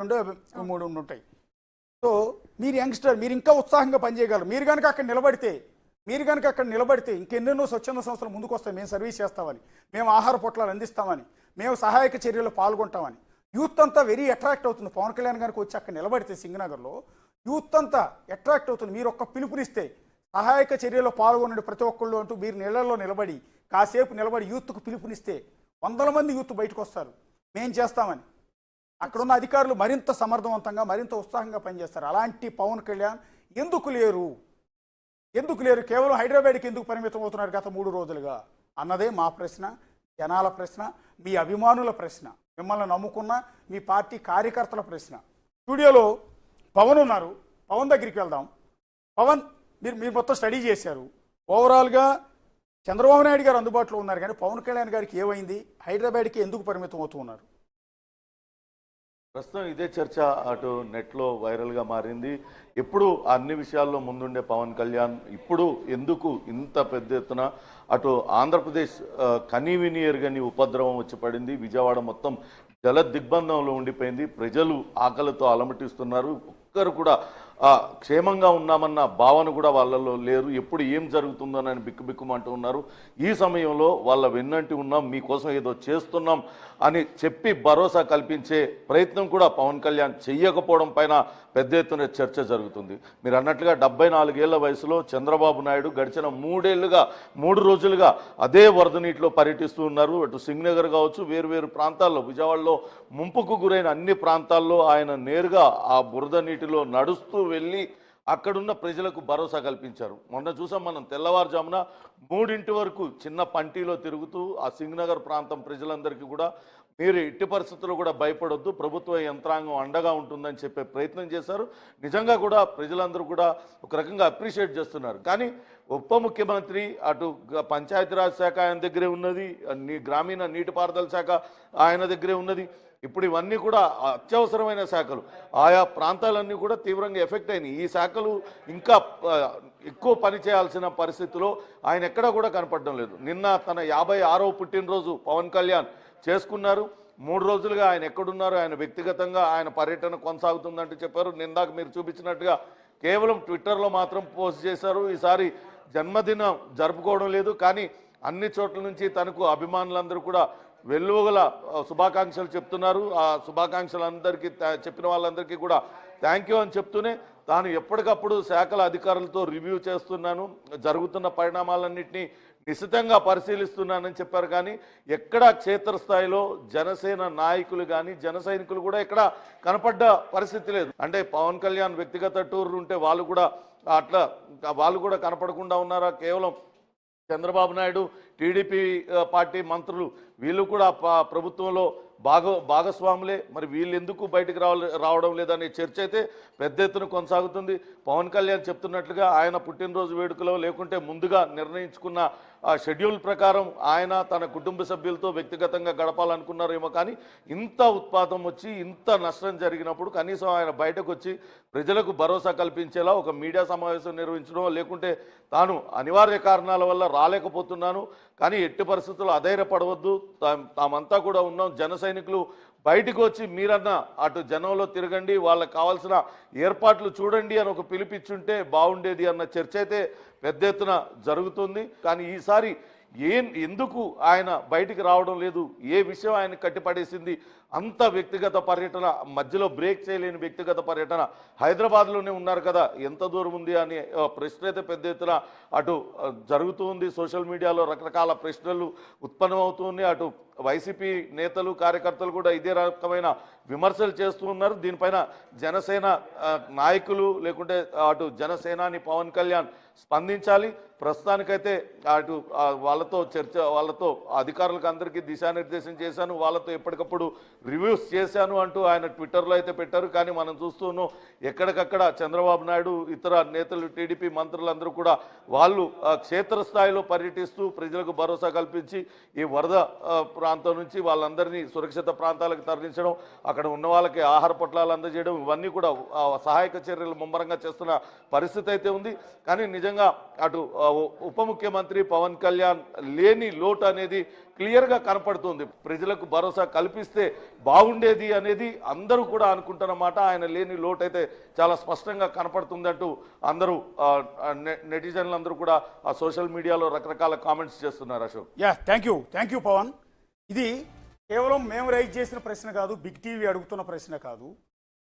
రెండో 3 ఉంటాయి. సో మీరు యంగ్స్టర్, మీరు ఇంకా ఉత్సాహంగా పనిచేయగలరు. మీరు కనుక అక్కడ నిలబడితే ఇంకెన్నెన్నో స్వచ్ఛంద సంస్థలు ముందుకు వస్తాయి. మేము సర్వీస్ చేస్తామని, మేము ఆహార పొట్లాలు అందిస్తామని, మేము సహాయక చర్యలు పాల్గొంటామని. యూత్ అంతా వెరీ అట్రాక్ట్ అవుతుంది. పవన్ కళ్యాణ్ గారికి వచ్చి అక్కడ నిలబడితే సింగనగర్లో యూత్ అంతా అట్రాక్ట్ అవుతుంది. మీరు ఒక్క పిలుపునిస్తే సహాయక చర్యలో పాల్గొనండి ప్రతి ఒక్కళ్ళు అంటూ మీరు నీళ్ళల్లో నిలబడి కాసేపు నిలబడి యూత్కు పిలుపునిస్తే వందల మంది యూత్ బయటకు వస్తారు మేం చేస్తామని. అక్కడున్న అధికారులు మరింత సమర్థవంతంగా మరింత ఉత్సాహంగా పనిచేస్తారు. అలాంటి పవన్ కళ్యాణ్ ఎందుకు లేరు? కేవలం హైదరాబాద్కి ఎందుకు పరిమితం అవుతున్నారు గత 3 రోజులుగా అన్నదే మా ప్రశ్న, జనాల ప్రశ్న, మీ అభిమానుల ప్రశ్న, మిమ్మల్ని నమ్ముకున్న మీ పార్టీ కార్యకర్తల ప్రశ్న. స్టూడియోలో పవన్ ఉన్నారు. పవన్ దగ్గరికి వెళ్దాం. పవన్, మీరు మొత్తం స్టడీ చేశారు. ఓవరాల్గా చంద్రబాబు నాయుడు గారు అందుబాటులో ఉన్నారు, కానీ పవన్ కళ్యాణ్ గారికి ఏమైంది? హైదరాబాద్కి ఎందుకు పరిమితం అవుతూ ఉన్నారు? ప్రస్తుతం ఇదే చర్చ అటు నెట్లో వైరల్గా మారింది. ఎప్పుడు అన్ని విషయాల్లో ముందుండే పవన్ కళ్యాణ్ ఇప్పుడు ఎందుకు ఇంత పెద్ద ఎత్తున అటు ఆంధ్రప్రదేశ్ కనీవిని ఎరుగని ఉపద్రవం వచ్చి పడింది. విజయవాడ మొత్తం జల దిగ్బంధంలో ఉండిపోయింది. ప్రజలు ఆకలితో అలమటిస్తున్నారు. ఒక్కరు కూడా క్షేమంగా ఉన్నామన్న భావన కూడా వాళ్ళలో లేరు. ఎప్పుడు ఏం జరుగుతుందోనని బిక్కుబిక్కుమంటూ ఉన్నారు. ఈ సమయంలో వాళ్ళ వెన్నంటి ఉన్నాం, మీకోసం ఏదో చేస్తున్నాం అని చెప్పి భరోసా కల్పించే ప్రయత్నం కూడా పవన్ కళ్యాణ్ చెయ్యకపోవడం పైన పెద్ద ఎత్తున చర్చ జరుగుతుంది. మీరు అన్నట్లుగా 74 ఏళ్ల వయసులో చంద్రబాబు నాయుడు గడిచిన 3 రోజులుగా అదే వరద నీటిలో పర్యటిస్తూ ఉన్నారు. అటు సింగనగర్ కావచ్చు, వేరువేరు ప్రాంతాల్లో, విజయవాడలో ముంపుకు గురైన అన్ని ప్రాంతాల్లో ఆయన నేరుగా ఆ బురద నీటిలో నడుస్తూ వెళ్ళి అక్కడున్న ప్రజలకు భరోసా కల్పించారు. మొన్న చూసాం మనం, తెల్లవారుజామున 3 వరకు చిన్న పంటీలో తిరుగుతూ ఆ సింగనగర్ ప్రాంతం ప్రజలందరికీ కూడా మీరు ఎట్టి పరిస్థితుల్లో కూడా భయపడొద్దు, ప్రభుత్వ యంత్రాంగం అండగా ఉంటుందని చెప్పే ప్రయత్నం చేశారు. నిజంగా కూడా ప్రజలందరూ కూడా ఒక రకంగా అప్రిషియేట్ చేస్తున్నారు. కానీ ఉప ముఖ్యమంత్రి అటు పంచాయతీరాజ్ శాఖ ఆయన దగ్గరే ఉన్నది, గ్రామీణ నీటిపారుదల శాఖ ఆయన దగ్గరే ఉన్నది. ఇప్పుడు ఇవన్నీ కూడా అత్యవసరమైన శాఖలు. ఆయా ప్రాంతాలన్నీ కూడా తీవ్రంగా ఎఫెక్ట్ అయినాయి. ఈ శాఖలు ఇంకా ఎక్కువ పని చేయాల్సిన పరిస్థితిలో ఆయన ఎక్కడా కూడా కనపడడం లేదు. నిన్న తన 56వ పుట్టినరోజు పవన్ కళ్యాణ్ చేసుకున్నారు. 3 రోజులుగా ఆయన ఎక్కడున్నారు, ఆయన వ్యక్తిగతంగా ఆయన పర్యటన కొనసాగుతుందంటూ చెప్పారు. నిందాక మీరు చూపించినట్టుగా కేవలం ట్విట్టర్లో మాత్రం పోస్ట్ చేశారు. ఈసారి జన్మదినం జరుపుకోవడం లేదు, కానీ అన్ని చోట్ల నుంచి తనకు అభిమానులందరూ కూడా వెల్లువగల శుభాకాంక్షలు చెప్తున్నారు. ఆ శుభాకాంక్షలందరికీ చెప్పిన వాళ్ళందరికీ కూడా థ్యాంక్ యూ అని చెప్తూనే తాను ఎప్పటికప్పుడు శాఖల అధికారులతో రివ్యూ చేస్తున్నాను, జరుగుతున్న పరిణామాలన్నింటినీ నిశితంగా పరిశీలిస్తున్నానని చెప్పారు. కానీ ఎక్కడ క్షేత్రస్థాయిలో జనసేన నాయకులు కానీ జన సైనికులు కూడా ఎక్కడ కనపడ్డ పరిస్థితి లేదు. అంటే పవన్ కళ్యాణ్ వ్యక్తిగత టూర్ ఉంటే వాళ్ళు కూడా కనపడకుండా ఉన్నారా? కేవలం చంద్రబాబు నాయుడు, టీడీపీ పార్టీ మంత్రులు వీళ్ళు కూడా ప్రభుత్వంలో భాగస్వాములే. మరి వీళ్ళు ఎందుకు బయటకు రావడం లేదనే చర్చ అయితే పెద్ద ఎత్తున కొనసాగుతుంది. పవన్ కళ్యాణ్ చెప్తున్నట్లుగా ఆయన పుట్టినరోజు వేడుకలో లేకుంటే ముందుగా నిర్ణయించుకున్న షెడ్యూల్ ప్రకారం ఆయన తన కుటుంబ సభ్యులతో వ్యక్తిగతంగా గడపాలనుకున్నారేమో. కానీ ఇంత ఉత్పాతం వచ్చి ఇంత నష్టం జరిగినప్పుడు కనీసం ఆయన బయటకు వచ్చి ప్రజలకు భరోసా కల్పించేలా ఒక మీడియా సమావేశం నిర్వహించడం, లేకుంటే తాను అనివార్య కారణాల వల్ల రాలేకపోతున్నాను కానీ ఎట్టి పరిస్థితుల్లో అధైర్యపడవద్దు, తామంతా కూడా ఉన్నాం, జన సైనికులు బయటకు వచ్చి మీరన్నా అటు జనంలో తిరగండి, వాళ్ళకి కావాల్సిన ఏర్పాట్లు చూడండి అని ఒక పిలిపిచ్చుంటే బాగుండేది అన్న చర్చ అయితే పెద్ద ఎత్తున జరుగుతుంది. కానీ ఈసారి ఎందుకు ఆయన బయటికి రావడం లేదు, ఏ విషయం ఆయన కట్టిపడేసింది? అంత వ్యక్తిగత పర్యటన, మధ్యలో బ్రేక్ చేయలేని వ్యక్తిగత పర్యటన, హైదరాబాద్లోనే ఉన్నారు కదా, ఎంత దూరం ఉంది అని ప్రశ్న అయితే పెద్ద ఎత్తున అటు జరుగుతూ ఉంది. సోషల్ మీడియాలో రకరకాల ప్రశ్నలు ఉత్పన్నమవుతుంది. అటు వైసీపీ నేతలు కార్యకర్తలు కూడా ఇదే రకమైన విమర్శలు చేస్తూ ఉన్నారు. దీనిపైన జనసేన నాయకులు లేకుంటే అటు జనసేనాని పవన్ కళ్యాణ్ స్పందించాలి. ప్రస్తుతానికైతే అటు వాళ్ళతో అధికారులకు అందరికీ దిశానిర్దేశం చేశాను, వాళ్ళతో ఎప్పటికప్పుడు రివ్యూస్ చేశాను అంటూ ఆయన ట్విట్టర్లో అయితే పెట్టారు. కానీ మనం చూస్తున్నాం ఎక్కడికక్కడ చంద్రబాబు నాయుడు, ఇతర నేతలు, టీడీపీ మంత్రులందరూ కూడా వాళ్ళు క్షేత్రస్థాయిలో పర్యటిస్తూ ప్రజలకు భరోసా కల్పించి ఈ వరద ప్రాంతం నుంచి వాళ్ళందరినీ సురక్షిత ప్రాంతాలకు తరలించడం, అక్కడ ఉన్న వాళ్ళకి ఆహార పొట్లాలు అందజేయడం, ఇవన్నీ కూడా సహాయక చర్యలు ముమ్మరంగా చేస్తున్న పరిస్థితి అయితే ఉంది. కానీ నిజంగా అటు ఉప ముఖ్యమంత్రి పవన్ కళ్యాణ్ లేని లోటు అనేది క్లియర్గా కనపడుతుంది. ప్రజలకు భరోసా కల్పిస్తే బాగుండేది అనేది అందరూ కూడా అనుకుంటున్నమాట. ఆయన లేని లోటు అయితే చాలా స్పష్టంగా కనపడుతుందంటూ అందరూ నెటిజన్లు అందరూ కూడా ఆ సోషల్ మీడియాలో రకరకాల కామెంట్స్ చేస్తున్నారు. Ashok, thank you Pavan. ఇది కేవలం మేము రైజ్ చేసిన ప్రశ్న కాదు, బిగ్ టీవీ అడుగుతున్న ప్రశ్న కాదు.